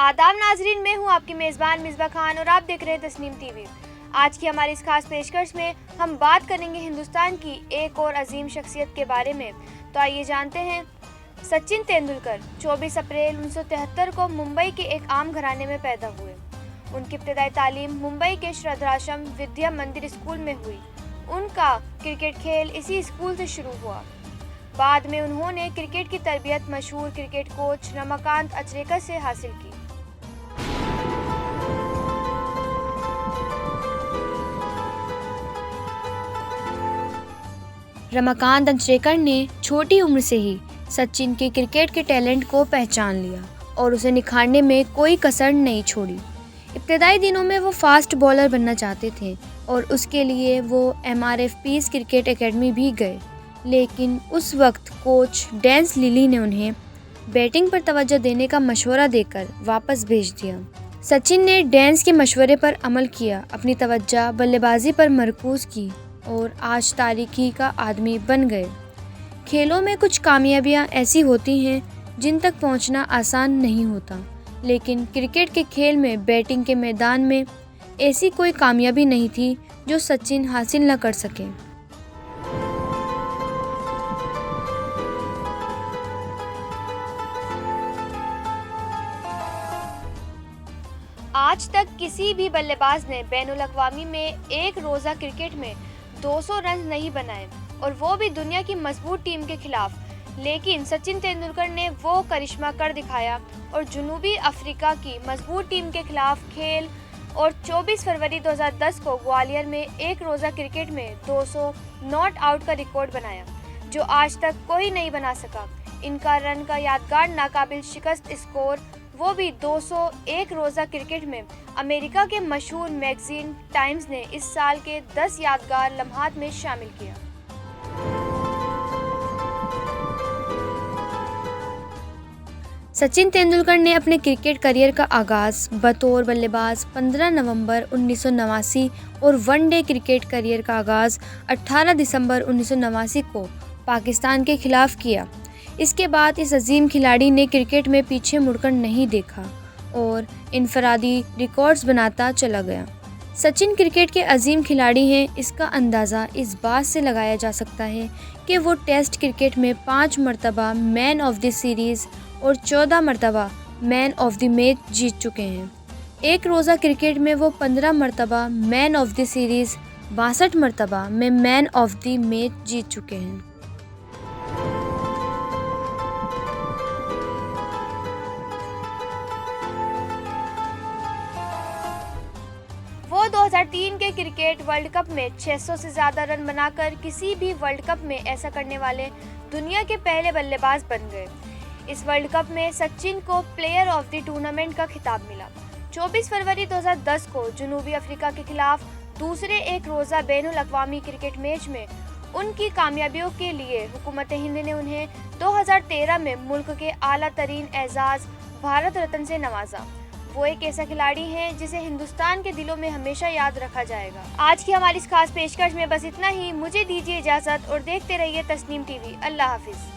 आदाब नाजरीन, मैं हूं आपकी मेज़बान मिसबा खान और आप देख रहे हैं तस्नीम टीवी। आज की हमारी इस खास पेशकश में हम बात करेंगे हिंदुस्तान की एक और अजीम शख्सियत के बारे में। तो आइए जानते हैं। सचिन तेंदुलकर 24 अप्रैल 1973 को मुंबई के एक आम घराने में पैदा हुए। उनकी इब्तदाई तालीम मुंबई के श्रद्धाश्रम विद्या मंदिर स्कूल में हुई। उनका क्रिकेट खेल इसी स्कूल से शुरू हुआ। बाद में उन्होंने क्रिकेट की तरबियत मशहूर क्रिकेट कोच रमाकांत अचरेकर से हासिल की। रमाकांत अचरेकर ने छोटी उम्र से ही सचिन के क्रिकेट के टैलेंट को पहचान लिया और उसे निखारने में कोई कसर नहीं छोड़ी। इब्तदाई दिनों में वो फास्ट बॉलर बनना चाहते थे और उसके लिए वो MRF पीस क्रिकेट एकेडमी भी गए, लेकिन उस वक्त कोच डैंस लिली ने उन्हें बैटिंग पर तवज्जो देने का मशवरा देकर वापस भेज दिया। सचिन ने डैंस के मशवरे पर अमल किया, अपनी तवज्जो बल्लेबाजी पर मरकूज़ की और आज तारीखी का आदमी बन गए। खेलों में कुछ कामयाबियां ऐसी होती हैं जिन तक पहुंचना आसान नहीं होता, लेकिन क्रिकेट के खेल में बैटिंग के मैदान में ऐसी कोई कामयाबी नहीं थी जो सचिन हासिल न कर सके। आज तक किसी भी बल्लेबाज ने बैनुल अक़वामी में एक रोज़ा क्रिकेट में 200 रन नहीं बनाए, और वो भी दुनिया की मजबूत टीम के खिलाफ। लेकिन सचिन तेंदुलकर ने वो करिश्मा कर दिखाया और जनूबी अफ्रीका की मजबूत टीम के खिलाफ खेल और 24 फरवरी 2010 को ग्वालियर में एक रोज़ा क्रिकेट में 200 नॉट आउट का रिकॉर्ड बनाया, जो आज तक कोई नहीं बना सका। इनका रन का यादगार नाकाबिल शिकस्त स्कोर, वो भी 200 एक रोज़ा क्रिकेट में, अमेरिका के मशहूर मैगजीन टाइम्स ने इस साल के 10 यादगार लम्हात में शामिल किया। सचिन तेंदुलकर ने अपने क्रिकेट करियर का आगाज़ बतौर बल्लेबाज 15 नवंबर 1989 और वनडे क्रिकेट करियर का आगाज़ 18 दिसंबर 1989 को पाकिस्तान के खिलाफ किया। इसके बाद इस अजीम खिलाड़ी ने क्रिकेट में पीछे मुड़कर नहीं देखा और इनफरादी रिकॉर्ड्स बनाता चला गया। सचिन क्रिकेट के अजीम खिलाड़ी हैं, इसका अंदाज़ा इस बात से लगाया जा सकता है कि वो टेस्ट क्रिकेट में 5 मरतबा मैन ऑफ द सीरीज़ और 14 मरतबा मैन ऑफ द मैच जीत चुके हैं। एक रोज़ा क्रिकेट में वो 15 मरतबा मैन ऑफ द सीरीज़, 62 मरतबा में मैन ऑफ द मैच जीत चुके हैं। वो 2003 के क्रिकेट वर्ल्ड कप में 600 से ज़्यादा रन बनाकर किसी भी वर्ल्ड कप में ऐसा करने वाले दुनिया के पहले बल्लेबाज बन गए। इस वर्ल्ड कप में सचिन को प्लेयर ऑफ द टूर्नामेंट का खिताब मिला। 24 फरवरी 2010 को जनूबी अफ्रीका के खिलाफ दूसरे एक रोज़ा बैनुल अक़वामी क्रिकेट मैच में उनकी कामयाबियों के लिए हुकूमत हिंद ने उन्हें 2013 में मुल्क के आला तरीन एजाज़ भारत रत्न से नवाजा। वो एक ऐसा खिलाड़ी है जिसे हिंदुस्तान के दिलों में हमेशा याद रखा जाएगा। आज की हमारी इस खास पेशकश में बस इतना ही। मुझे दीजिए इजाज़त और देखते रहिए तस्नीम टीवी। अल्लाह हाफिज़।